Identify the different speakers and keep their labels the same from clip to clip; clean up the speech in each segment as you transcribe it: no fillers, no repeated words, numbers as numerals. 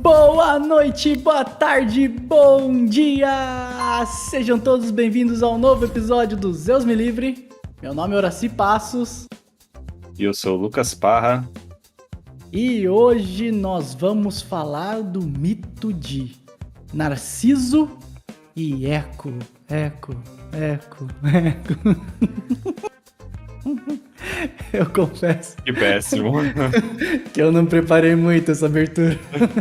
Speaker 1: Boa noite, boa tarde, bom dia! Sejam todos bem-vindos ao novo episódio do Zeus Me Livre. Meu nome é Horaci Passos.
Speaker 2: E eu sou o Lucas Parra.
Speaker 1: E hoje nós vamos falar do mito de Narciso e Eco. Eu confesso
Speaker 2: Que péssimo.
Speaker 1: que eu não preparei muito essa abertura.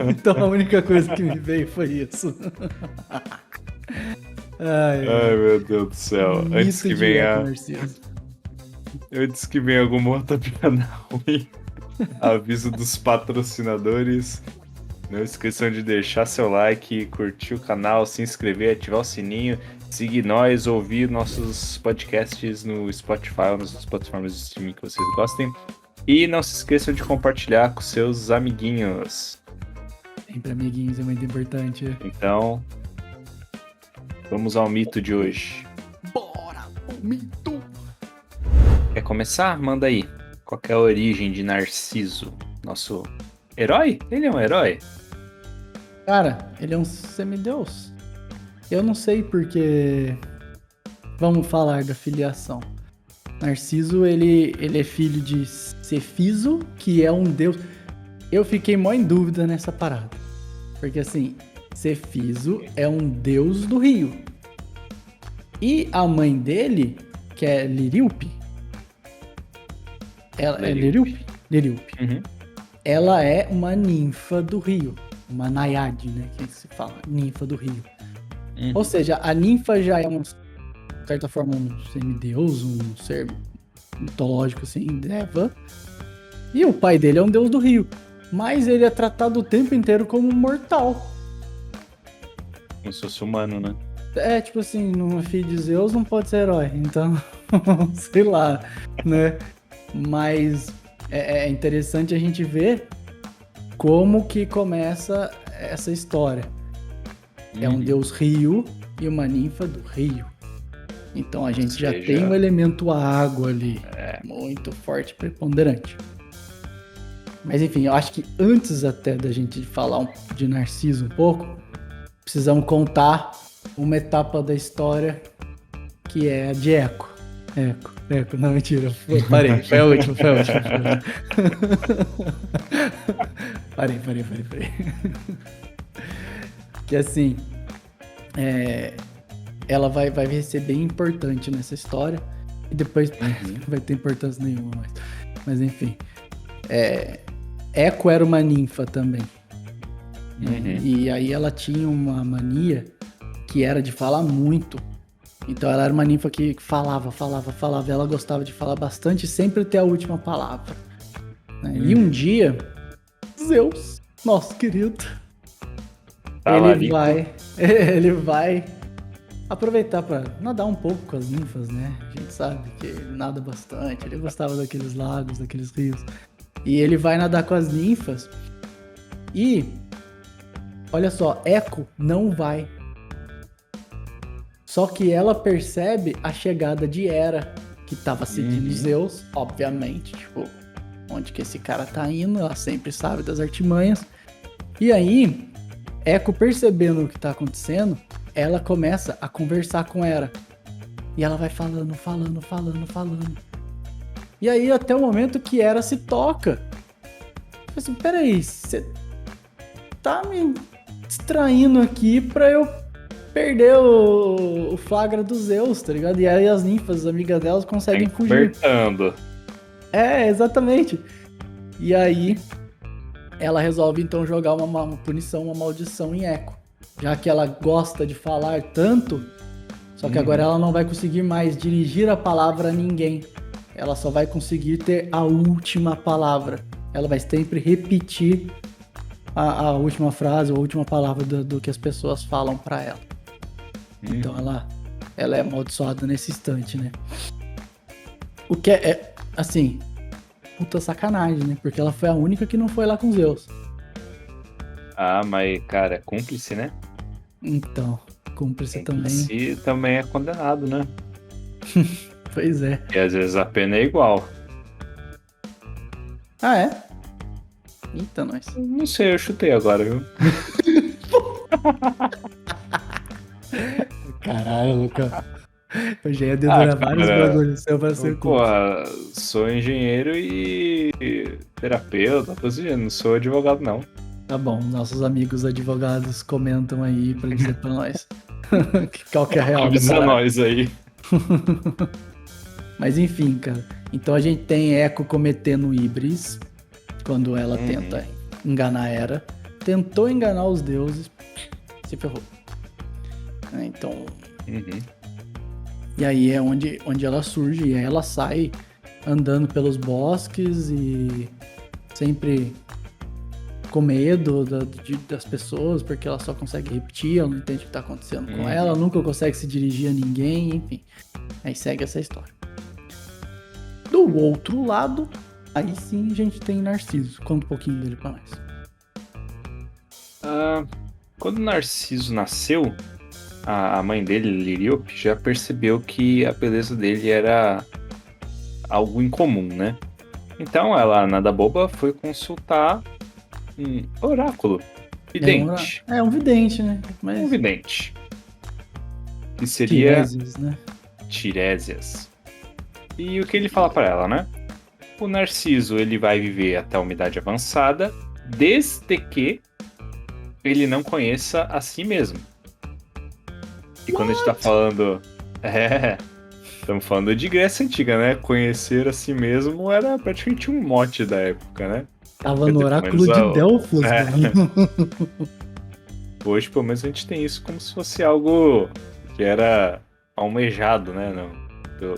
Speaker 1: Então a única coisa que me veio foi isso.
Speaker 2: Ai, meu Deus do céu. Antes que venha alguma outra piada ruim, aviso dos patrocinadores. Não esqueçam de deixar seu like, curtir o canal, se inscrever, ativar o sininho, seguir nós, ouvir nossos podcasts no Spotify ou nas plataformas de streaming que vocês gostem. E não se esqueçam de compartilhar com seus amiguinhos.
Speaker 1: Sempre amiguinhos é muito importante.
Speaker 2: Então, vamos ao mito de hoje.
Speaker 1: Bora, o mito!
Speaker 2: Quer começar? Manda aí. Qual que é a origem de Narciso? Nosso herói? Ele é um herói?
Speaker 1: Cara, ele é um semideus. Eu não sei porque... Vamos falar da filiação. Narciso, ele é filho de Cefiso, que é um deus... Eu fiquei mó em dúvida nessa parada. Porque assim, Cefiso é um deus do rio. E a mãe dele, que é Liríope... Ela é Liríope? Liríope.
Speaker 2: Uhum.
Speaker 1: Ela é uma ninfa do rio. Uma naiade, né? Que se fala, ninfa do rio.
Speaker 2: Uhum.
Speaker 1: Ou seja, a ninfa já é, de certa forma, um semideus, um ser mitológico, assim, Deva. E o pai dele é um deus do rio. Mas ele é tratado o tempo inteiro como um mortal.
Speaker 2: Como se fosse humano, né?
Speaker 1: É, tipo assim, numa filha de Zeus não pode ser herói. Então, sei lá, né? Mas é interessante a gente ver como que começa essa história. É um deus rio e uma ninfa do rio. Então a gente já tem um elemento água ali, muito forte, preponderante. Mas enfim, eu acho que antes até da gente falar de Narciso um pouco, precisamos contar uma etapa da história que é a de Eco. Eco, não, mentira, parei, foi a última. Parei. Que assim, ela vai ser bem importante nessa história e depois não vai ter importância nenhuma mais. Mas enfim, Eco era uma ninfa também. E aí ela tinha uma mania que era de falar muito. Então ela era uma ninfa que falava. Ela gostava de falar bastante e sempre ter a última palavra. Né? E um dia, Zeus, nosso querido, ele vai aproveitar para nadar um pouco com as ninfas, né? A gente sabe que ele nada bastante, ele gostava daqueles lagos, daqueles rios. E ele vai nadar com as ninfas e, olha só, Eco não vai. Só que ela percebe a chegada de Hera, que tava seguindo Zeus, obviamente, tipo, onde que esse cara tá indo, ela sempre sabe das artimanhas. E aí, Eco percebendo o que tá acontecendo, ela começa a conversar com Hera. E ela vai falando. E aí, até o momento que Hera se toca. Eu assim, peraí, você tá me distraindo aqui pra eu perder o flagra dos Zeus, tá ligado? E aí as ninfas, as amigas delas, conseguem fugir. Exatamente. E aí ela resolve então jogar uma punição, uma maldição em Eco. Já que ela gosta de falar tanto, só que agora ela não vai conseguir mais dirigir a palavra a ninguém. Ela só vai conseguir ter a última palavra. Ela vai sempre repetir a última frase ou a última palavra do que as pessoas falam pra ela. Então ela é amaldiçoada nesse instante, né? O que é, assim, puta sacanagem, né? Porque ela foi a única que não foi lá com Zeus.
Speaker 2: Ah, mas, cara, é cúmplice, né?
Speaker 1: Então, cúmplice também.
Speaker 2: Cúmplice também é condenado, né?
Speaker 1: Pois é.
Speaker 2: E às vezes a pena é igual.
Speaker 1: Ah, é? Eita, nós.
Speaker 2: Não sei, eu chutei agora, viu?
Speaker 1: Caralho, Lucas. Eu já ia dedurar vários
Speaker 2: Cara,
Speaker 1: bagulhos seu pra ser culto.
Speaker 2: porra, sou engenheiro e terapeuta, coisa do gênero, não sou advogado, não.
Speaker 1: Tá bom, nossos amigos advogados comentam aí pra dizer pra nós qual que é a real da
Speaker 2: Avisa
Speaker 1: parada.
Speaker 2: nós aí.
Speaker 1: Mas enfim, cara. Então a gente tem Echo cometendo híbris quando ela tenta enganar a Hera. Tentou enganar os deuses, se ferrou. Então. E aí é onde ela surge, e aí ela sai andando pelos bosques e sempre com medo das pessoas, porque ela só consegue repetir, ela não entende o que tá acontecendo com ela, nunca consegue se dirigir a ninguém, enfim. Aí segue essa história. Do outro lado, aí sim a gente tem Narciso. Conta um pouquinho dele pra nós.
Speaker 2: Quando Narciso nasceu, a mãe dele, Liriope, já percebeu que a beleza dele era algo incomum, né? Então ela, nada boba, foi consultar um oráculo. Vidente.
Speaker 1: É um vidente, né? Mas...
Speaker 2: Um vidente. Que seria
Speaker 1: Tiresias, né?
Speaker 2: Tiresias. E o que ele fala pra ela, né? O Narciso, ele vai viver até a idade avançada, desde que ele não conheça a si mesmo. E quando a gente tá falando... Estamos falando de Grécia Antiga, né? Conhecer a si mesmo era praticamente um mote da época, né?
Speaker 1: Tava no oráculo de Delfos, mano.
Speaker 2: Hoje, pelo menos, a gente tem isso como se fosse algo que era almejado, né?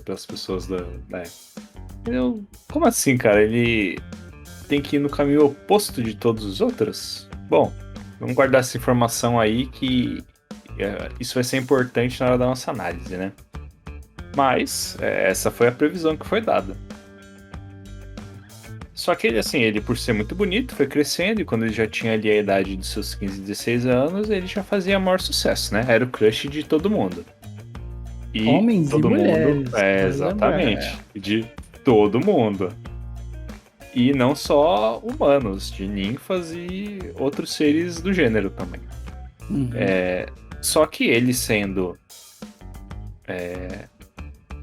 Speaker 2: Pelas pessoas da época. Como assim, cara? Ele tem que ir no caminho oposto de todos os outros? Bom, vamos guardar essa informação aí que isso vai ser importante na hora da nossa análise, né? Mas essa foi a previsão que foi dada. Só que ele, assim, ele por ser muito bonito, foi crescendo, e quando ele já tinha ali a idade dos seus 15, 16 anos, ele já fazia maior sucesso, né? Era o crush de todo mundo. E
Speaker 1: homens
Speaker 2: todo
Speaker 1: e
Speaker 2: mundo,
Speaker 1: mulheres.
Speaker 2: Exatamente. De todo mundo. E não só humanos, de ninfas e outros seres do gênero também. Só que ele sendo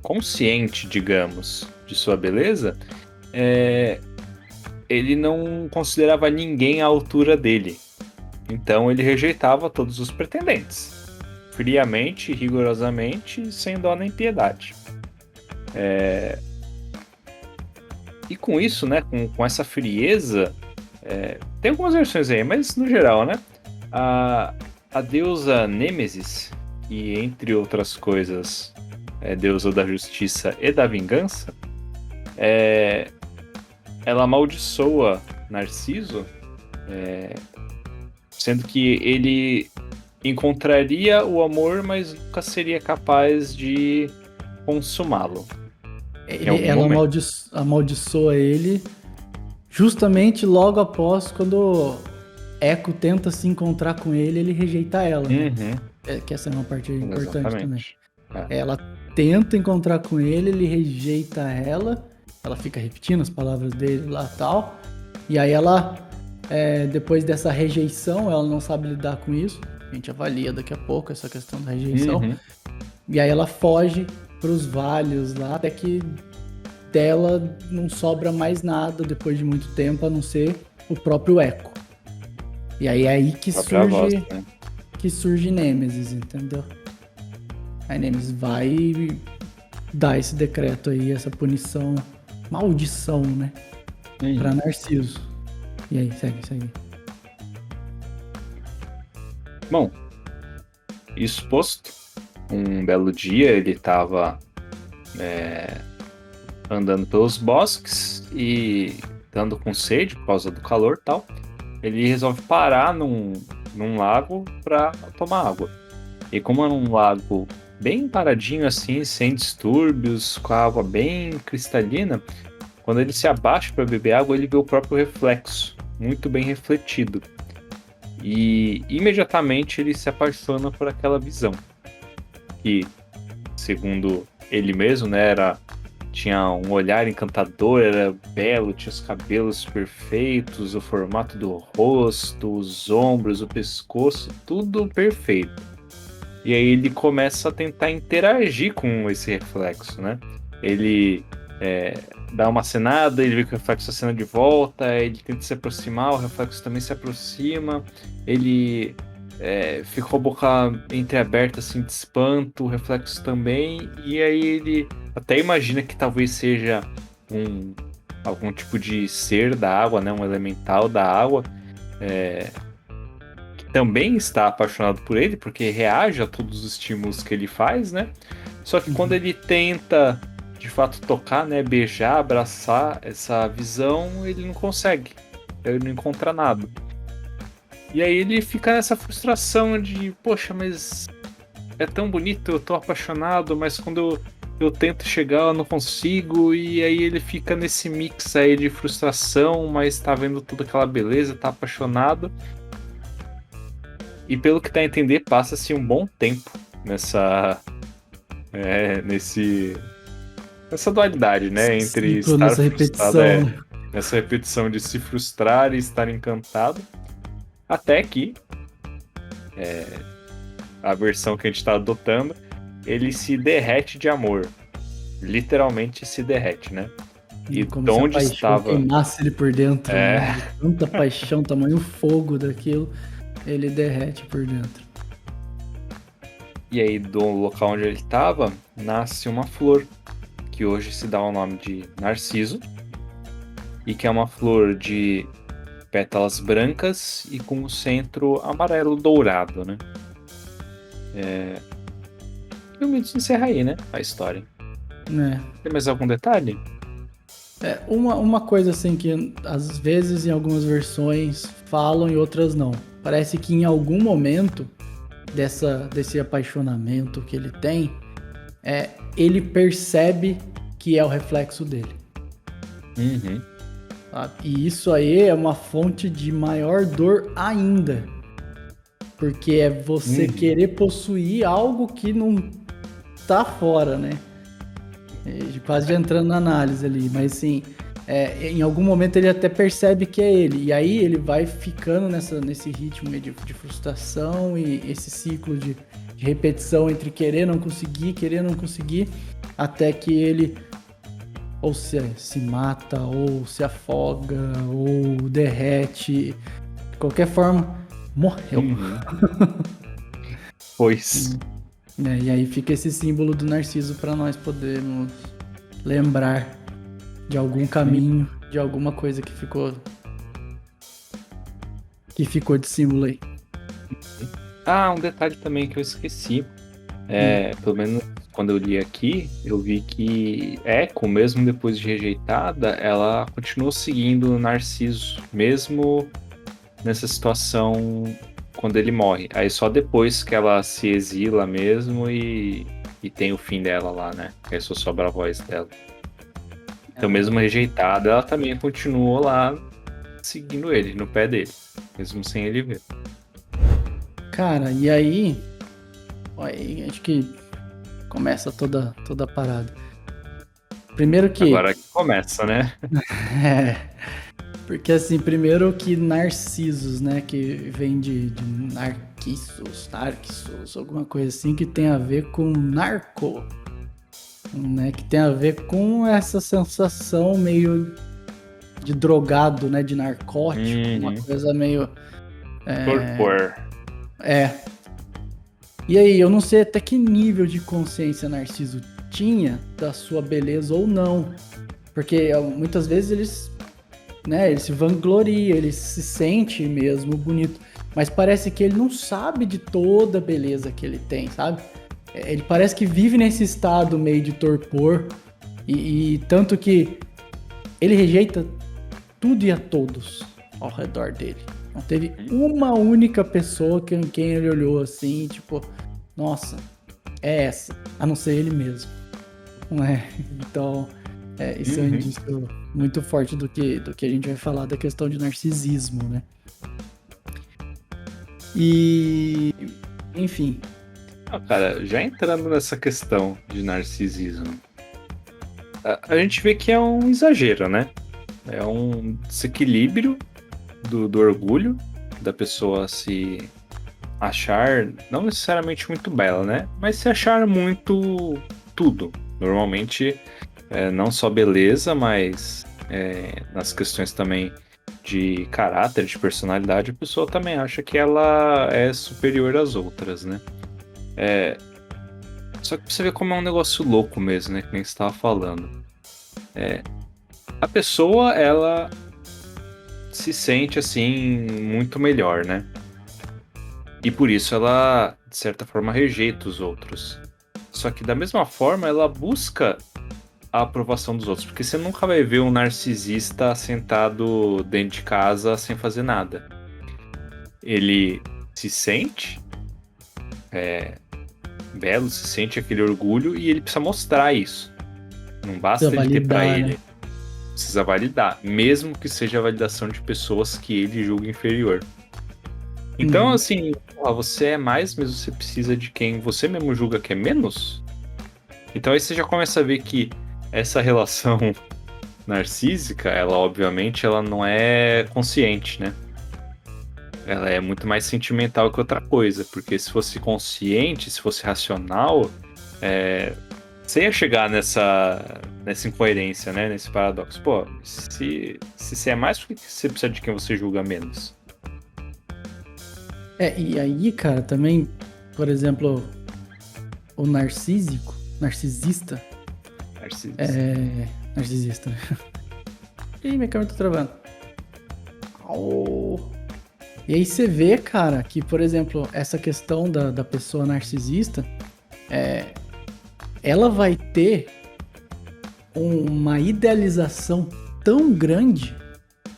Speaker 2: consciente, digamos, de sua beleza, ele não considerava ninguém à altura dele. Então ele rejeitava todos os pretendentes. Friamente, rigorosamente, sem dó nem piedade. E com isso, né, com essa frieza, tem algumas versões aí, mas no geral, né, a deusa Nêmesis, que entre outras coisas é deusa da justiça e da vingança, ela amaldiçoa Narciso, sendo que ele encontraria o amor, mas nunca seria capaz de consumá-lo.
Speaker 1: Ela amaldiçoa ele justamente logo após quando Echo tenta se encontrar com ele rejeita ela. Né? Que essa é uma parte importante também. Ela tenta encontrar com ele rejeita ela fica repetindo as palavras dele lá e tal, e aí ela, depois dessa rejeição, ela não sabe lidar com isso, a gente avalia daqui a pouco essa questão da rejeição, e aí ela foge pros vales lá, até que dela não sobra mais nada depois de muito tempo, a não ser o próprio Echo. E aí é aí que surge, né? Que surge Nêmesis, entendeu? Aí Nêmesis vai dar esse decreto aí, essa punição, maldição, né? Pra Narciso. E aí, segue.
Speaker 2: Bom, isso posto, um belo dia ele tava andando pelos bosques e estando com sede por causa do calor e tal. Ele resolve parar num lago pra tomar água. E como é um lago bem paradinho assim, sem distúrbios, com a água bem cristalina, quando ele se abaixa para beber água, ele vê o próprio reflexo, muito bem refletido. E imediatamente ele se apaixona por aquela visão, que, segundo ele mesmo, né, era tinha um olhar encantador, era belo, tinha os cabelos perfeitos, o formato do rosto, os ombros, o pescoço, tudo perfeito. E aí ele começa a tentar interagir com esse reflexo, né? Ele dá uma acenada, ele vê que o reflexo acena de volta, ele tenta se aproximar, o reflexo também se aproxima, ele fica com a boca entreaberta assim de espanto, o reflexo também, e aí ele até imagina que talvez seja algum tipo de ser da água, né? Um elemental da água, que também está apaixonado por ele, porque reage a todos os estímulos que ele faz, né? Só que quando ele tenta de fato tocar, né, beijar, abraçar essa visão, ele não consegue. Ele não encontra nada. E aí ele fica nessa frustração de, poxa, mas é tão bonito, eu tô apaixonado, mas quando eu tento chegar eu não consigo, e aí ele fica nesse mix aí de frustração, mas tá vendo toda aquela beleza, tá apaixonado. E pelo que dá a entender, passa-se um bom tempo nessa dualidade, né? Entre
Speaker 1: Ciclo,
Speaker 2: estar
Speaker 1: nessa
Speaker 2: frustrado,
Speaker 1: repetição.
Speaker 2: nessa repetição de se frustrar e estar encantado, até que a versão que a gente está adotando, ele se derrete de amor. Literalmente se derrete, né? E
Speaker 1: Como
Speaker 2: de
Speaker 1: se a
Speaker 2: onde
Speaker 1: paixão
Speaker 2: estava.
Speaker 1: queimasse ele por dentro, né? De tanta paixão, tamanho fogo daquilo, ele derrete por dentro.
Speaker 2: E aí, do local onde ele estava, nasce uma flor, que hoje se dá o nome de Narciso, e que é uma flor de pétalas brancas e com o centro amarelo dourado, né? E o mito se encerra aí, né? A história. Tem mais algum detalhe?
Speaker 1: Uma coisa assim que às vezes em algumas versões falam e outras não. Parece que em algum momento desse apaixonamento que ele tem, ele percebe que é o reflexo dele.
Speaker 2: Uhum.
Speaker 1: Sabe? E isso aí é uma fonte de maior dor ainda. Porque é você querer possuir algo que não tá fora, né? Quase entrando na análise ali, mas assim, em algum momento ele até percebe que é ele, e aí ele vai ficando nesse ritmo de frustração e esse ciclo de repetição entre querer não conseguir, até que ele ou se mata, ou se afoga, ou derrete, de qualquer forma, morreu.
Speaker 2: Pois.
Speaker 1: E aí fica esse símbolo do Narciso para nós podermos lembrar de algum caminho, de alguma coisa que ficou de símbolo aí.
Speaker 2: Ah, um detalhe também que eu esqueci. Pelo menos quando eu li aqui, eu vi que Echo, mesmo depois de rejeitada, ela continuou seguindo o Narciso, mesmo nessa situação quando ele morre. Aí só depois que ela se exila mesmo e tem o fim dela lá, né? Aí só sobra a voz dela. Então, mesmo rejeitada, ela também continuou lá seguindo ele, no pé dele, mesmo sem ele ver.
Speaker 1: Cara, e aí acho que começa toda a parada. Primeiro que...
Speaker 2: Agora que começa, né?
Speaker 1: Porque assim, primeiro que Narcisos, né, que vem de Narcissus, alguma coisa assim, que tem a ver com narco, né, que tem a ver com essa sensação meio de drogado, né, de narcótico, uma coisa meio...
Speaker 2: Torpor.
Speaker 1: E aí, eu não sei até que nível de consciência Narciso tinha da sua beleza ou não, porque muitas vezes ele se vangloria, ele se sente mesmo bonito, mas parece que ele não sabe de toda a beleza que ele tem, sabe? Ele parece que vive nesse estado meio de torpor, e tanto que ele rejeita tudo e a todos ao redor dele. Não teve uma única pessoa quem ele olhou assim, tipo, nossa, é essa, a não ser ele mesmo. Não é? Então... isso é um indício muito forte do que a gente vai falar da questão de narcisismo, né? E... enfim.
Speaker 2: Cara, já entrando nessa questão de narcisismo, a gente vê que é um exagero, né? É um desequilíbrio do orgulho, da pessoa se achar, não necessariamente muito bela, né? Mas se achar muito tudo. Normalmente, não só beleza, mas nas questões também de caráter, de personalidade, a pessoa também acha que ela é superior às outras, né? Só que pra você ver como é um negócio louco mesmo, né? Que nem você estava falando. A pessoa, ela se sente assim muito melhor, né? E por isso ela, de certa forma, rejeita os outros. Só que da mesma forma ela busca a aprovação dos outros, porque você nunca vai ver um narcisista sentado dentro de casa sem fazer nada. Ele se sente belo, se sente aquele orgulho e ele precisa mostrar isso. Não
Speaker 1: Precisa
Speaker 2: basta ele ter pra
Speaker 1: validar, né?
Speaker 2: ele. Precisa validar, mesmo que seja a validação de pessoas que ele julga inferior. Então,
Speaker 1: Uhum.
Speaker 2: assim, você é mais, mas você precisa de quem você mesmo julga que é menos? Então aí você já começa a ver que essa relação narcísica, ela obviamente ela não é consciente, né? Ela é muito mais sentimental que outra coisa, porque se fosse consciente, se fosse racional, você ia chegar nessa incoerência, né? Nesse paradoxo. Pô, se você é mais, por que você precisa de quem você julga menos?
Speaker 1: E aí, cara, também, por exemplo, o narcisista,
Speaker 2: Narcisista.
Speaker 1: narcisista, né? Ih, minha câmera tá travando. Au. E aí você vê, cara, que, por exemplo, essa questão da pessoa narcisista, ela vai ter uma idealização tão grande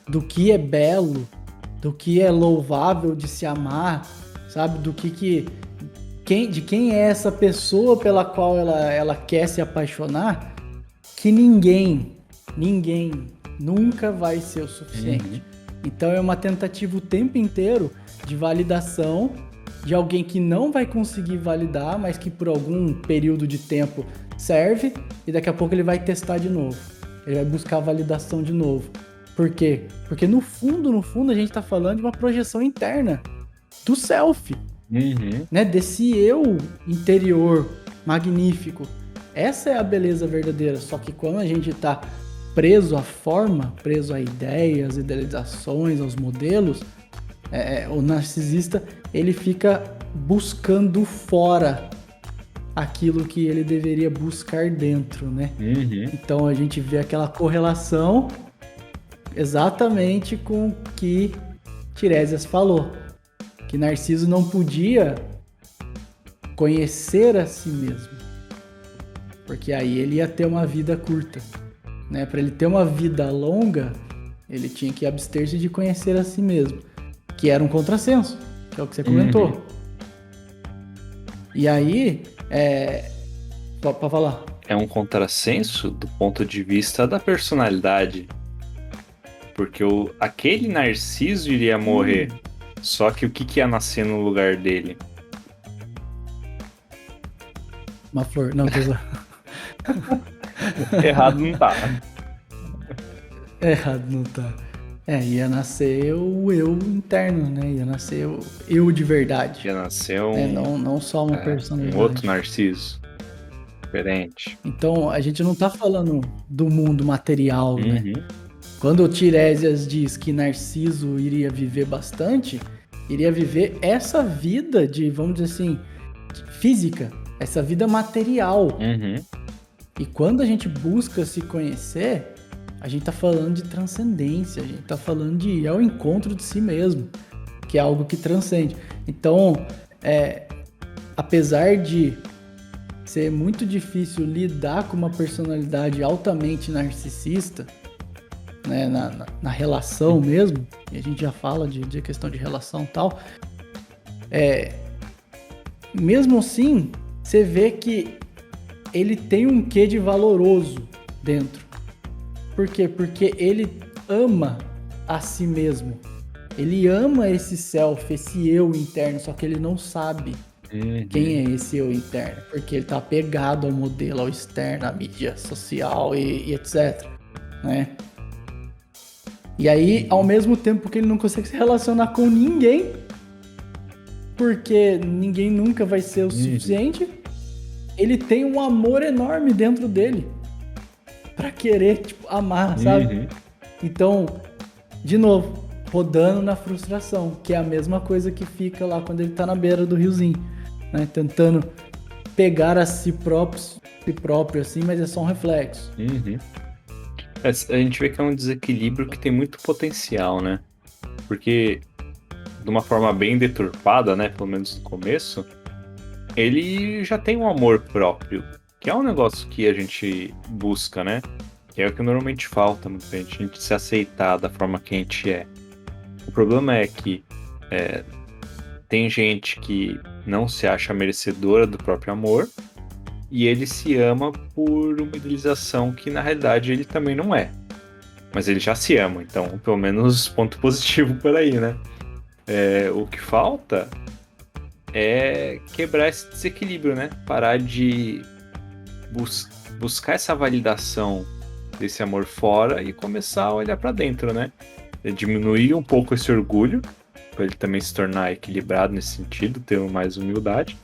Speaker 1: do que é belo, do que é louvável de se amar, sabe? Do de quem é essa pessoa pela qual ela quer se apaixonar, que ninguém nunca vai ser o suficiente. Então é uma tentativa o tempo inteiro de validação de alguém que não vai conseguir validar, mas que por algum período de tempo serve, e daqui a pouco ele vai testar de novo. Ele vai buscar a validação de novo. Por quê? Porque no fundo, a gente tá falando de uma projeção interna do self, né? Desse eu interior magnífico. Essa é a beleza verdadeira. Só que quando a gente tá preso à forma, preso a ideias, idealizações, aos modelos, o narcisista, ele fica buscando fora aquilo que ele deveria buscar dentro, né? Então a gente vê aquela correlação exatamente com o que Tiresias falou, que Narciso não podia conhecer a si mesmo, porque aí ele ia ter uma vida curta, né? Para ele ter uma vida longa, ele tinha que abster-se de conhecer a si mesmo, que era um contrassenso, que é o que você comentou. E aí, para falar,
Speaker 2: é um contrassenso do ponto de vista da personalidade. Porque aquele Narciso iria morrer. Só que o que ia nascer no lugar dele?
Speaker 1: Uma flor. Não, tô zoando.
Speaker 2: Errado não tá.
Speaker 1: Errado não tá. Ia nascer o eu interno, né? Ia nascer o eu de verdade.
Speaker 2: Ia nascer
Speaker 1: não só uma personalidade.
Speaker 2: Um outro Narciso. Diferente.
Speaker 1: Então, a gente não tá falando do mundo material, né? Quando o Tiresias diz que Narciso iria viver bastante, iria viver essa vida de, vamos dizer assim, física, essa vida material. E quando a gente busca se conhecer, a gente tá falando de transcendência, a gente tá falando de ir ao encontro de si mesmo, que é algo que transcende. Então, apesar de ser muito difícil lidar com uma personalidade altamente narcisista, né, na relação mesmo, e a gente já fala de questão de relação e tal, mesmo assim, você vê que ele tem um quê de valoroso dentro. Por quê? Porque ele ama a si mesmo. Ele ama esse self, esse eu interno, só que ele não sabe. Quem é esse eu interno? Porque ele tá apegado ao modelo, ao externo, à mídia social e etc, né? E aí, ao mesmo tempo que ele não consegue se relacionar com ninguém, porque ninguém nunca vai ser o suficiente, ele tem um amor enorme dentro dele pra querer, tipo, amar, sabe? Então, de novo, rodando na frustração, que é a mesma coisa que fica lá quando ele tá na beira do riozinho, né? Tentando pegar a si próprio assim, mas é só um reflexo.
Speaker 2: A gente vê que é um desequilíbrio que tem muito potencial, né? Porque, de uma forma bem deturpada, né? Pelo menos no começo, ele já tem um amor próprio, que é um negócio que a gente busca, né? Que é o que normalmente falta muita gente, a gente se aceitar da forma que a gente é. O problema é que tem gente que não se acha merecedora do próprio amor e ele se ama por uma idealização que na realidade ele também não é. Mas ele já se ama, então pelo menos ponto positivo por aí, né? O que falta é quebrar esse desequilíbrio, né? Parar de buscar essa validação desse amor fora e começar a olhar pra dentro, né? Diminuir um pouco esse orgulho, para ele também se tornar equilibrado nesse sentido, ter mais humildade.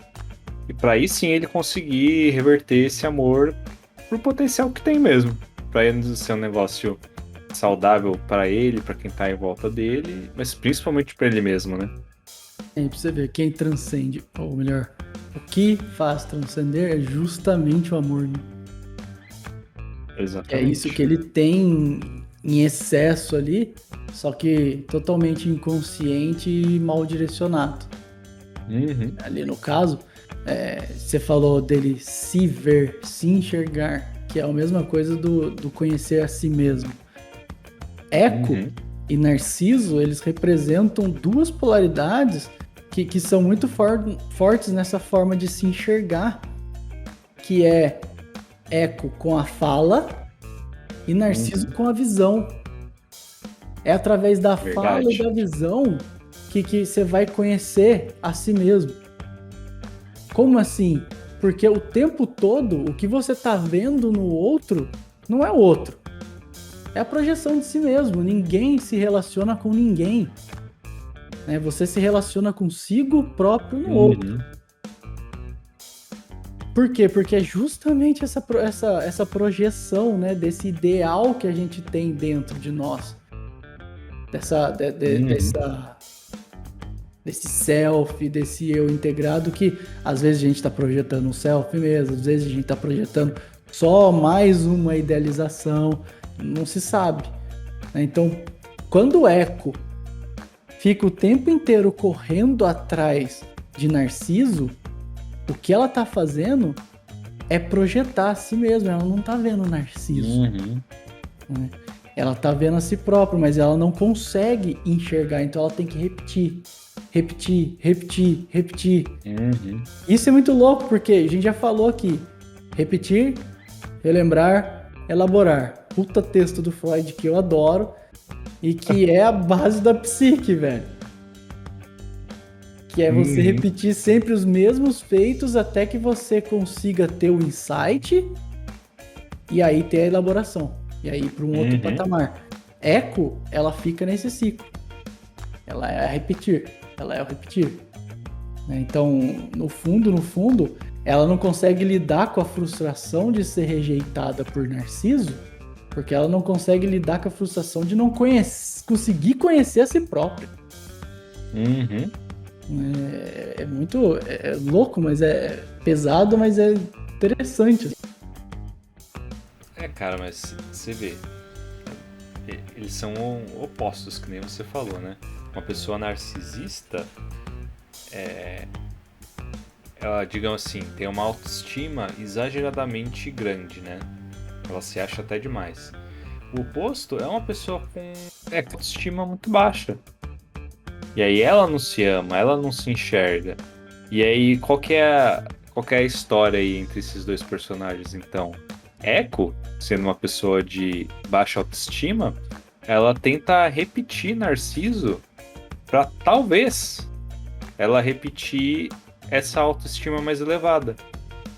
Speaker 2: E para aí sim ele conseguir reverter esse amor pro potencial que tem mesmo. Para ele ser um negócio saudável para ele, para quem tá em volta dele, mas principalmente para ele mesmo, né?
Speaker 1: Pra você ver, quem transcende, ou melhor, o que faz transcender é justamente o amor, né?
Speaker 2: Exatamente.
Speaker 1: É isso que ele tem em excesso ali, só que totalmente inconsciente e mal direcionado. Ali no caso, você falou dele se ver, se enxergar, que é a mesma coisa do conhecer a si mesmo. Eco e Narciso, eles representam duas polaridades que são muito fortes nessa forma de se enxergar, que é Eco com a fala e Narciso com a visão. É através da fala e da visão que você vai conhecer a si mesmo. Como assim? Porque o tempo todo, o que você tá vendo no outro não é o outro. É a projeção de si mesmo. Ninguém se relaciona com ninguém. Né? Você se relaciona consigo próprio no outro. Por quê? Porque é justamente essa projeção, né, desse ideal que a gente tem dentro de nós. Desse self, desse eu integrado, que às vezes a gente está projetando um self mesmo, às vezes a gente está projetando só mais uma idealização, não se sabe. Então, quando o Eco fica o tempo inteiro correndo atrás de Narciso, o que ela tá fazendo é projetar a si mesma, ela não tá vendo o Narciso. Né? Ela tá vendo a si própria, mas ela não consegue enxergar, então ela tem que repetir. Isso é muito louco, porque a gente já falou aqui, repetir, relembrar, elaborar. Puta texto do Freud que eu adoro e que é a base da psique, velho. Que é você repetir sempre os mesmos feitos até que você consiga ter o insight e aí ter a elaboração. E aí para um outro patamar. Eco, ela fica nesse ciclo. Ela é repetir. Então, no fundo, ela não consegue lidar com a frustração de ser rejeitada por Narciso, porque ela não consegue lidar com a frustração de não conseguir conhecer a si própria. É muito louco, mas é pesado, mas é interessante.
Speaker 2: Cara, mas você vê, eles são opostos, que nem você falou, né? Uma pessoa narcisista, ela, digamos assim, tem uma autoestima exageradamente grande, né? Ela se acha até demais. O oposto é uma pessoa com autoestima muito baixa. E aí ela não se ama, ela não se enxerga. E aí qual que é a história aí entre esses dois personagens, então? Eco, sendo uma pessoa de baixa autoestima, ela tenta repetir Narciso pra talvez ela repetir essa autoestima mais elevada.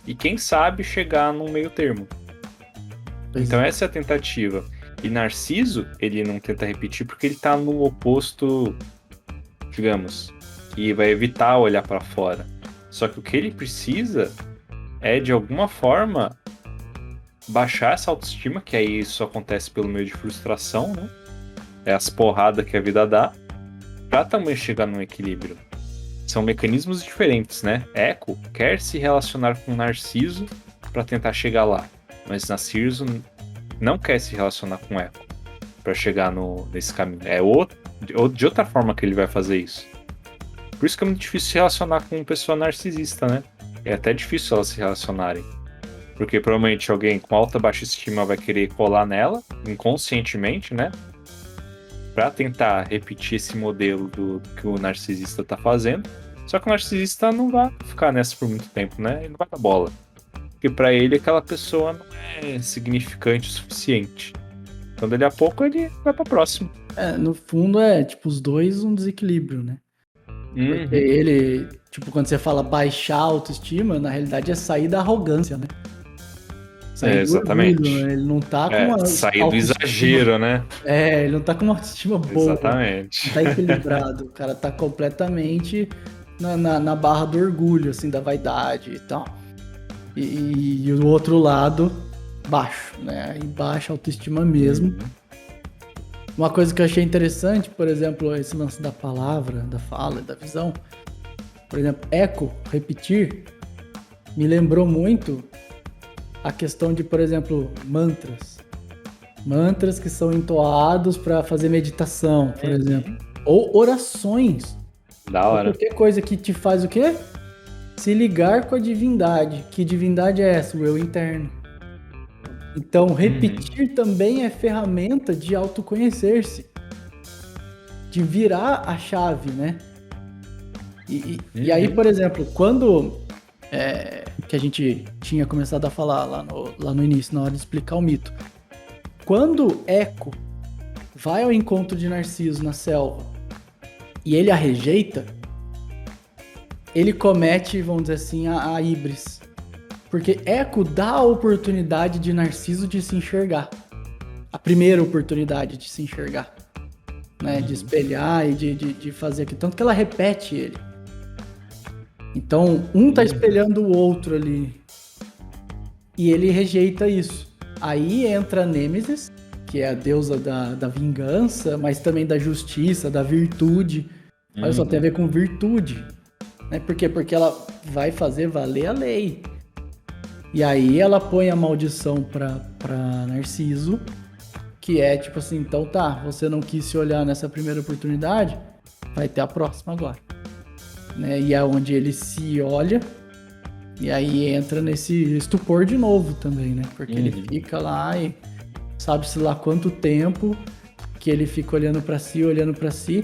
Speaker 2: E quem sabe chegar num meio termo. Então essa é a tentativa. E Narciso, ele não tenta repetir porque ele tá no oposto, digamos, que vai evitar olhar pra fora. Só que o que ele precisa é, de alguma forma, baixar essa autoestima, que aí isso acontece pelo meio de frustração, né? É as porradas que a vida dá, pra também chegar num equilíbrio. São mecanismos diferentes, né? Echo quer se relacionar com Narciso pra tentar chegar lá, mas Narciso não quer se relacionar com Echo pra chegar nesse caminho. É de outra forma que ele vai fazer isso. Por isso que é muito difícil se relacionar com uma pessoa narcisista, né? É até difícil elas se relacionarem. Porque provavelmente alguém com alta baixa estima vai querer colar nela, inconscientemente, né? Pra tentar repetir esse modelo do que o narcisista tá fazendo. Só que o narcisista não vai ficar nessa por muito tempo, né? Ele não vai dar bola. Porque pra ele aquela pessoa não é significante o suficiente. Então dali a pouco ele vai pra próxima.
Speaker 1: No fundo é, tipo, os dois um desequilíbrio, né? Porque ele, tipo, quando você fala baixar a autoestima, na realidade é sair da arrogância, né? Sair do
Speaker 2: exatamente.
Speaker 1: orgulho, né? Ele não tá com uma
Speaker 2: sair do exagero, né?
Speaker 1: Ele não tá com uma autoestima boa.
Speaker 2: Exatamente.
Speaker 1: Não tá equilibrado. O cara tá completamente na barra do orgulho, assim, da vaidade e tal. E o outro lado, baixo, né? Aí baixa a autoestima mesmo. Uma coisa que eu achei interessante, por exemplo, esse lance da palavra, da fala, da visão. Por exemplo, eco, repetir, me lembrou muito a questão de, por exemplo, mantras. Mantras que são entoados para fazer meditação, por exemplo. Ou orações.
Speaker 2: Da hora.
Speaker 1: Ou qualquer coisa que te faz o quê? Se ligar com a divindade. Que divindade é essa? O eu interno. Então, repetir também é ferramenta de autoconhecer-se. De virar a chave, né? E aí, por exemplo, quando que a gente tinha começado a falar lá no início, na hora de explicar o mito. Quando Eco vai ao encontro de Narciso na selva e ele a rejeita, ele comete, vamos dizer assim, a híbris. Porque Eco dá a oportunidade de Narciso de se enxergar. A primeira oportunidade de se enxergar. Né? De espelhar e de fazer aquilo. Tanto que ela repete ele. Então, um tá espelhando o outro ali. E ele rejeita isso. Aí entra a Nêmesis, que é a deusa da vingança, mas também da justiça, da virtude. Olha só, tem a ver com virtude. Né? Por quê? Porque ela vai fazer valer a lei. E aí ela põe a maldição pra Narciso, que é tipo assim, então tá, você não quis se olhar nessa primeira oportunidade, vai ter a próxima agora. Né? E é onde ele se olha, e aí entra nesse estupor de novo também, né? Porque ele fica lá e sabe-se lá quanto tempo que ele fica olhando pra si,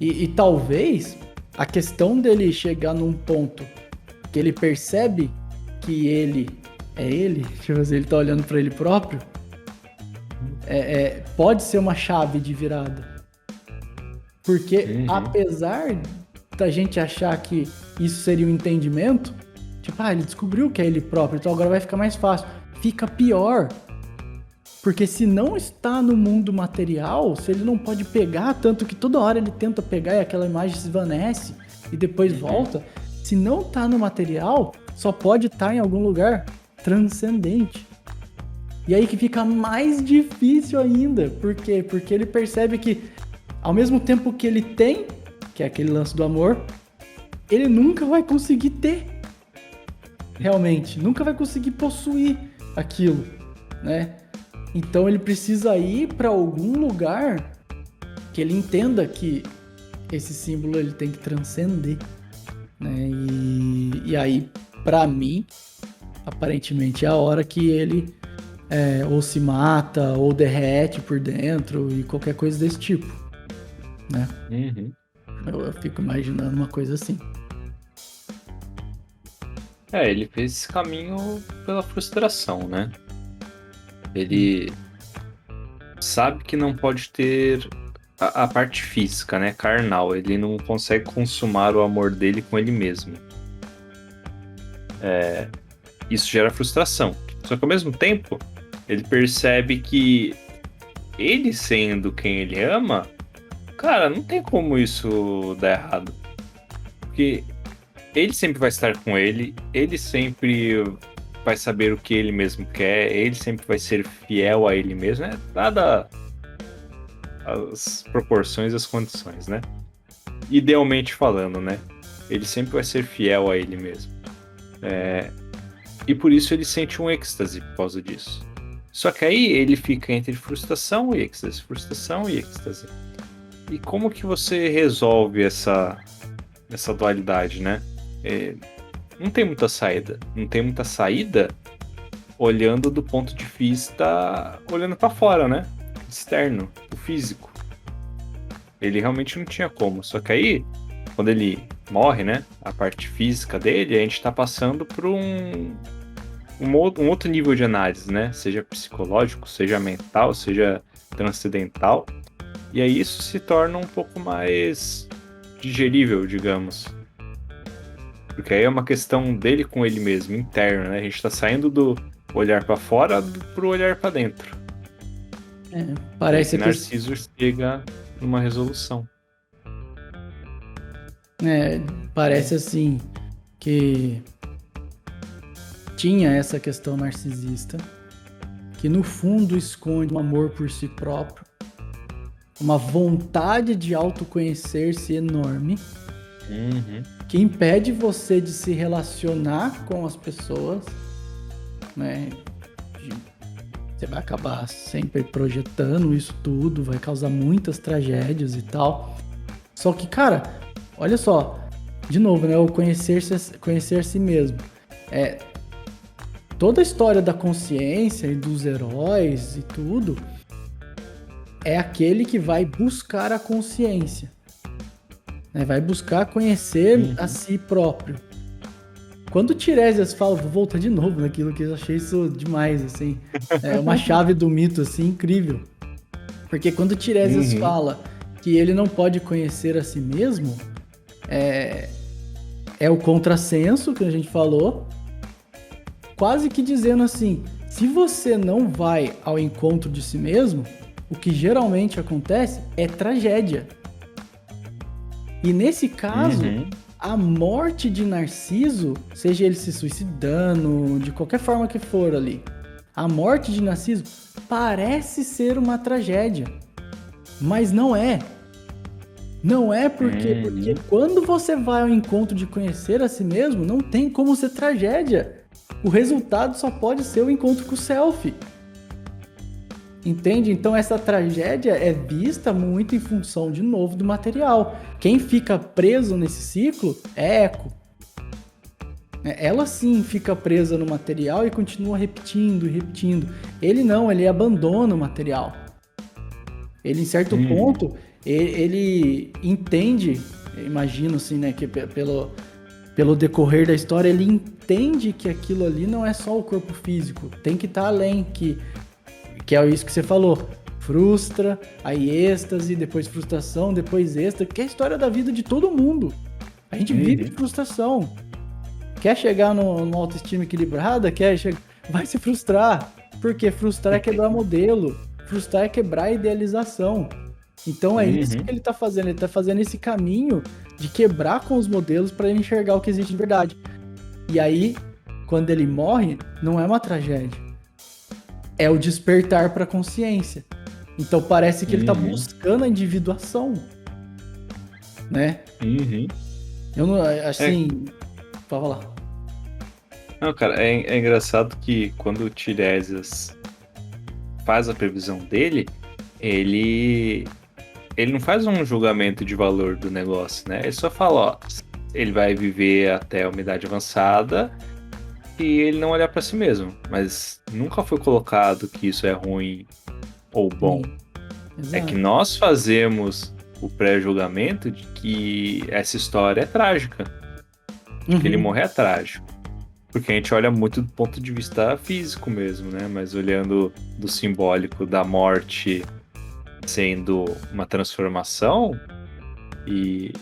Speaker 1: e talvez a questão dele chegar num ponto que ele percebe que ele é ele, tipo assim, ele tá olhando pra ele próprio, pode ser uma chave de virada. Porque apesar da gente achar que isso seria um entendimento, tipo, ele descobriu que é ele próprio, então agora vai ficar mais fácil. Fica pior. Porque se não está no mundo material, se ele não pode pegar, tanto que toda hora ele tenta pegar e aquela imagem se esvanece e depois volta, se não tá no material, só pode estar em algum lugar transcendente. E aí que fica mais difícil ainda. Por quê? Porque ele percebe que ao mesmo tempo que ele tem, que é aquele lance do amor, ele nunca vai conseguir ter. Realmente, nunca vai conseguir possuir aquilo, né? Então ele precisa ir para algum lugar que ele entenda que esse símbolo ele tem que transcender, né? E aí, para mim, aparentemente é a hora que ele ou se mata ou derrete por dentro e qualquer coisa desse tipo, né? Eu fico imaginando uma coisa assim.
Speaker 2: Ele fez esse caminho pela frustração, né? Ele sabe que não pode ter a parte física, né? Carnal. Ele não consegue consumar o amor dele com ele mesmo. Isso gera frustração. Só que ao mesmo tempo, ele percebe que ele sendo quem ele ama, cara, não tem como isso dar errado. Porque ele sempre vai estar com ele sempre vai saber o que ele mesmo quer, ele sempre vai ser fiel a ele mesmo, né? Dada as proporções e as condições, né? Idealmente falando, né? Ele sempre vai ser fiel a ele mesmo. E por isso ele sente um êxtase por causa disso. Só que aí ele fica entre frustração e êxtase, frustração e êxtase. E como que você resolve essa dualidade, né? Não tem muita saída. Não tem muita saída olhando do ponto de vista... olhando pra fora, né? Externo, o físico. Ele realmente não tinha como. Só que aí, quando ele morre, né? A parte física dele, a gente tá passando por um outro nível de análise, né? Seja psicológico, seja mental, seja transcendental. E aí isso se torna um pouco mais digerível, digamos. Porque aí é uma questão dele com ele mesmo, interno, né? A gente tá saindo do olhar pra fora pro olhar pra dentro.
Speaker 1: Parece
Speaker 2: que Narciso chega numa resolução.
Speaker 1: Parece assim que tinha essa questão narcisista, que no fundo esconde um amor por si próprio, uma vontade de autoconhecer-se enorme, que impede você de se relacionar com as pessoas, né? Você vai acabar sempre projetando isso tudo, vai causar muitas tragédias e tal. Só que, cara, olha só, de novo, né? O conhecer a si mesmo. Toda a história da consciência e dos heróis e tudo é aquele que vai buscar a consciência, né? Vai buscar conhecer a si próprio. Quando o Tiresias fala, vou voltar de novo naquilo que eu achei isso demais, assim, é uma chave do mito, assim, incrível. Porque quando o Tiresias fala que ele não pode conhecer a si mesmo, é o contrassenso que a gente falou, quase que dizendo assim, se você não vai ao encontro de si mesmo, o que geralmente acontece é tragédia. E nesse caso, a morte de Narciso, seja ele se suicidando, de qualquer forma que for ali, a morte de Narciso parece ser uma tragédia, mas não é. Não é porque quando você vai ao encontro de conhecer a si mesmo, não tem como ser tragédia. O resultado só pode ser o encontro com o self. Entende? Então essa tragédia é vista muito em função, de novo, do material. Quem fica preso nesse ciclo é Eco. Ela sim fica presa no material e continua repetindo e repetindo. Ele não, ele abandona o material. Ele, em certo ponto, ele entende, imagino assim, né, que pelo decorrer da história, ele entende que aquilo ali não é só o corpo físico, tem que estar além, que é isso que você falou, frustra, aí êxtase, depois frustração, depois êxtase, que é a história da vida de todo mundo. A gente vive de frustração. Quer chegar no autoestima equilibrada, vai se frustrar, porque frustrar é quebrar modelo, frustrar é quebrar a idealização. Então é isso que ele tá fazendo, ele tá fazendo esse caminho de quebrar com os modelos para ele enxergar o que existe de verdade. E aí, quando ele morre, não é uma tragédia. É o despertar para a consciência. Então parece que ele tá buscando a individuação, né? Eu não, assim, pode falar.
Speaker 2: Não, cara, é engraçado que quando o Tiresias faz a previsão dele, ele não faz um julgamento de valor do negócio, né? Ele só fala, ó, ele vai viver até a idade avançada e ele não olhar para si mesmo. Mas nunca foi colocado que isso é ruim ou bom. É que nós fazemos o pré-julgamento de que essa história é trágica. Que ele morrer é trágico. Porque a gente olha muito do ponto de vista físico mesmo, né? Mas olhando do simbólico da morte sendo uma transformação, e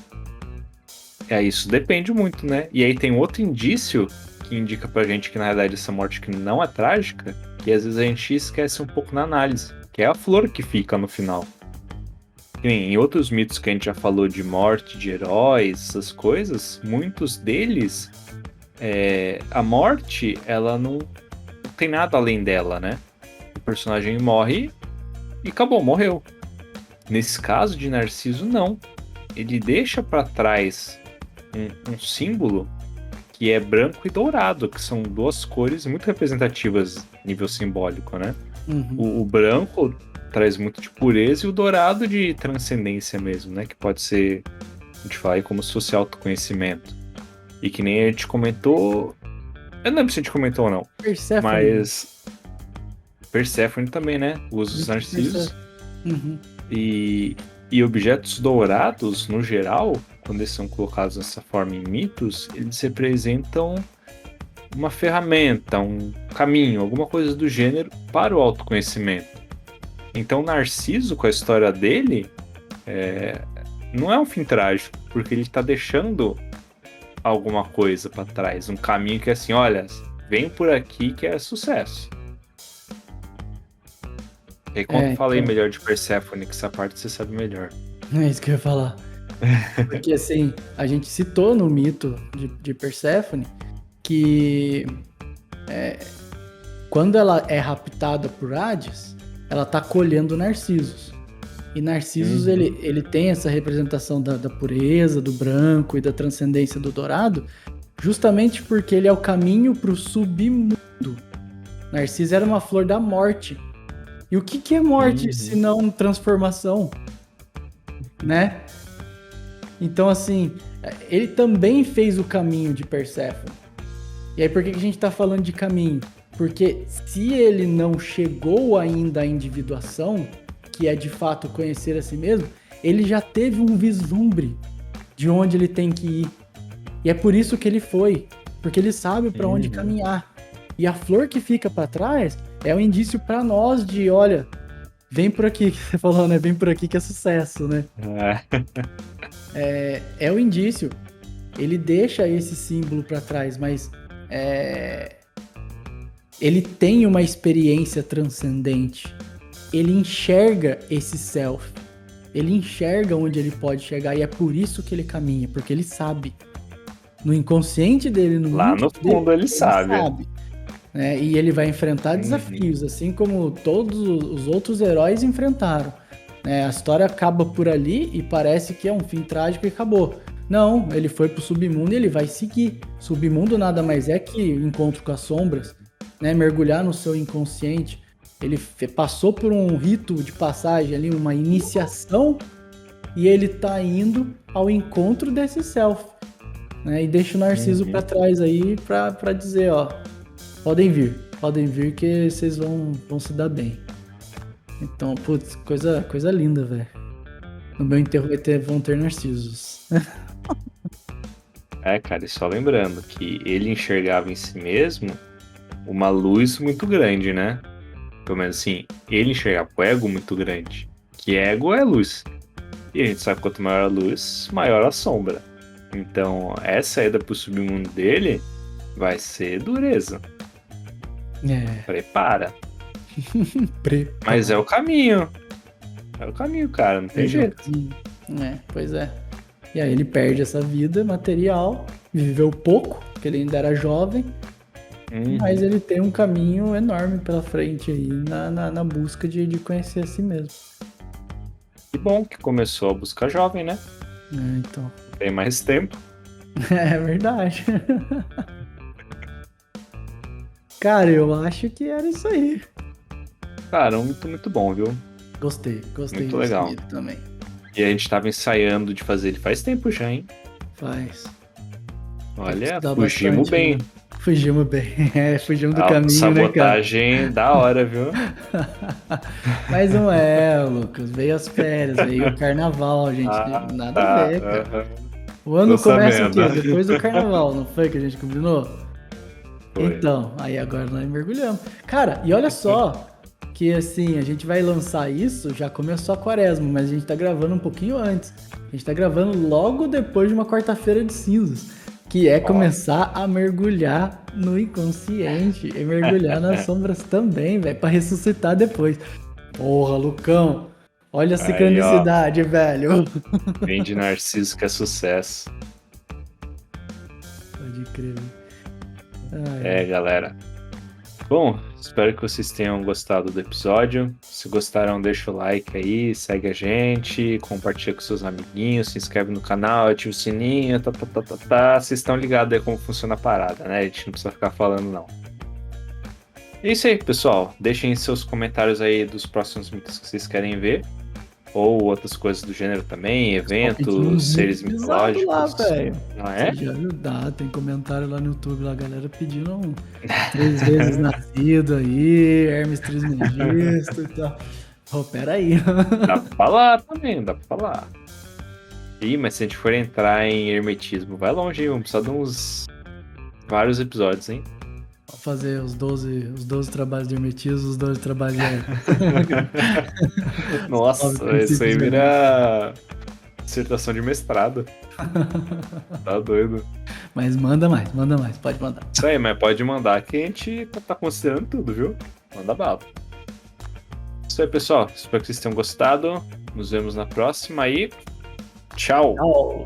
Speaker 2: isso depende muito, né? E aí tem outro indício que indica pra gente que na realidade essa morte que não é trágica, que às vezes a gente esquece um pouco na análise, que é a flor que fica no final. Que nem em outros mitos que a gente já falou de morte, de heróis, essas coisas, muitos deles, a morte, ela não tem nada além dela, né? O personagem morre e acabou, morreu. Nesse caso de Narciso, não. Ele deixa pra trás um símbolo que é branco e dourado, que são duas cores muito representativas a nível simbólico, né?
Speaker 1: Uhum.
Speaker 2: O branco traz muito de pureza e o dourado de transcendência mesmo, né? Que pode ser, a gente fala aí como se fosse autoconhecimento. E que nem a gente comentou... Eu não lembro se a gente comentou ou não.
Speaker 1: Perséfone.
Speaker 2: Mas Perséfone também, né? Usa os narcisos.
Speaker 1: Uhum.
Speaker 2: E objetos dourados, no geral, quando eles são colocados dessa forma em mitos, eles representam uma ferramenta, um caminho, alguma coisa do gênero para o autoconhecimento. Então Narciso, com a história dele, não é um fim trágico, porque ele está deixando alguma coisa para trás, um caminho que é assim, olha, vem por aqui que é sucesso. E aí quando eu falei melhor de Perséfone, que essa parte você sabe melhor.
Speaker 1: É isso que eu ia falar. Porque assim, a gente citou no mito de Perséfone que quando ela é raptada por Hades, ela tá colhendo Narcisos. E Narcisos, ele tem essa representação da pureza, do branco e da transcendência do dourado, justamente porque ele é o caminho pro submundo. Narciso era uma flor da morte. E o que é morte se não transformação? Né? Então, assim, ele também fez o caminho de Perséfone. E aí, por que a gente tá falando de caminho? Porque se ele não chegou ainda à individuação, que é de fato conhecer a si mesmo, ele já teve um vislumbre de onde ele tem que ir. E é por isso que ele foi, porque ele sabe para onde caminhar. E a flor que fica para trás é um indício para nós de, olha, vem por aqui, que você falou, né? Vem por aqui que é sucesso, né? É o indício. Ele deixa esse símbolo para trás, mas ele tem uma experiência transcendente. Ele enxerga esse self. Ele enxerga onde ele pode chegar e é por isso que ele caminha, porque ele sabe. No inconsciente dele,
Speaker 2: lá no fundo dele, ele sabe.
Speaker 1: Né? E ele vai enfrentar desafios, assim como todos os outros heróis enfrentaram. A história acaba por ali e parece que é um fim trágico e acabou. Não, ele foi pro submundo e ele vai seguir. Submundo nada mais é que encontro com as sombras, né? Mergulhar no seu inconsciente. Ele passou por um rito de passagem ali, uma iniciação, e ele tá indo ao encontro desse self, né? E deixa o Narciso pra trás aí pra dizer, ó, podem vir que vocês vão se dar bem. Então, putz, coisa linda, velho. No meu enterro vão ter Narcisos.
Speaker 2: Cara, e só lembrando que ele enxergava em si mesmo uma luz muito grande, né? Pelo menos assim, ele enxergava o ego muito grande. Que ego é luz. E a gente sabe que quanto maior a luz, maior a sombra. Então, essa saída pro submundo dele vai ser dureza. Prepara. Mas é o caminho. É o caminho, cara. Não tem jeito.
Speaker 1: Pois é. E aí ele perde essa vida material, viveu pouco, porque ele ainda era jovem, mas ele tem um caminho enorme pela frente aí na busca de conhecer a si mesmo.
Speaker 2: Que bom que começou a buscar jovem, né?
Speaker 1: Então.
Speaker 2: Tem mais tempo.
Speaker 1: É verdade. Cara, eu acho que era isso aí.
Speaker 2: Cara, muito bom, viu?
Speaker 1: Gostei
Speaker 2: muito legal
Speaker 1: também.
Speaker 2: E a gente tava ensaiando de fazer ele faz tempo já, hein?
Speaker 1: Faz.
Speaker 2: Olha, fugimos bem.
Speaker 1: Né? Fugimos bem. Fugimos do caminho,
Speaker 2: sabotagem,
Speaker 1: né, cara?
Speaker 2: Da hora, viu?
Speaker 1: Mas não é, Lucas. Veio as férias, veio o carnaval, gente. Nada a ver, cara. O ano começa o quê? Depois do carnaval, não foi que a gente combinou? Foi. Então, aí agora nós mergulhamos. Cara, e olha só, que assim, a gente vai lançar isso, já começou a quaresma, mas a gente tá gravando um pouquinho antes. A gente tá gravando logo depois de uma quarta-feira de cinzas. que é começar a mergulhar no inconsciente e mergulhar nas sombras também, velho, pra ressuscitar depois. Porra, Lucão, olha a
Speaker 2: Aí, ó,
Speaker 1: sincronicidade, velho.
Speaker 2: vem de Narciso que é sucesso.
Speaker 1: Pode crer.
Speaker 2: Galera. Bom, espero que vocês tenham gostado do episódio. Se gostaram, deixa o like aí, segue a gente, compartilha com seus amiguinhos, se inscreve no canal, ativa o sininho, Vocês estão ligados aí como funciona a parada, né? A gente não precisa ficar falando, não. É isso aí, pessoal. Deixem seus comentários aí dos próximos mitos que vocês querem ver. Ou outras coisas do gênero também, eventos, seres mitológicos.
Speaker 1: Lá, velho.
Speaker 2: Não é?
Speaker 1: Você já viu? Tem comentário lá no YouTube, lá, a galera pedindo 3 vezes nascido aí, Hermes Trismegisto e tal. Oh, pera aí.
Speaker 2: Dá pra falar também, dá pra falar. Ih, mas se a gente for entrar em hermetismo, vai longe, vamos precisar de uns vários episódios, hein?
Speaker 1: Vou fazer os 12 trabalhos de hermetismo, os 12 trabalhos de...
Speaker 2: Nossa, isso aí vira dissertação de mestrado. Tá doido.
Speaker 1: Mas manda mais, pode mandar.
Speaker 2: Isso aí, mas pode mandar que a gente tá considerando tudo, viu? Manda bala. Isso aí, pessoal. Espero que vocês tenham gostado. Nos vemos na próxima e tchau!
Speaker 1: Tchau!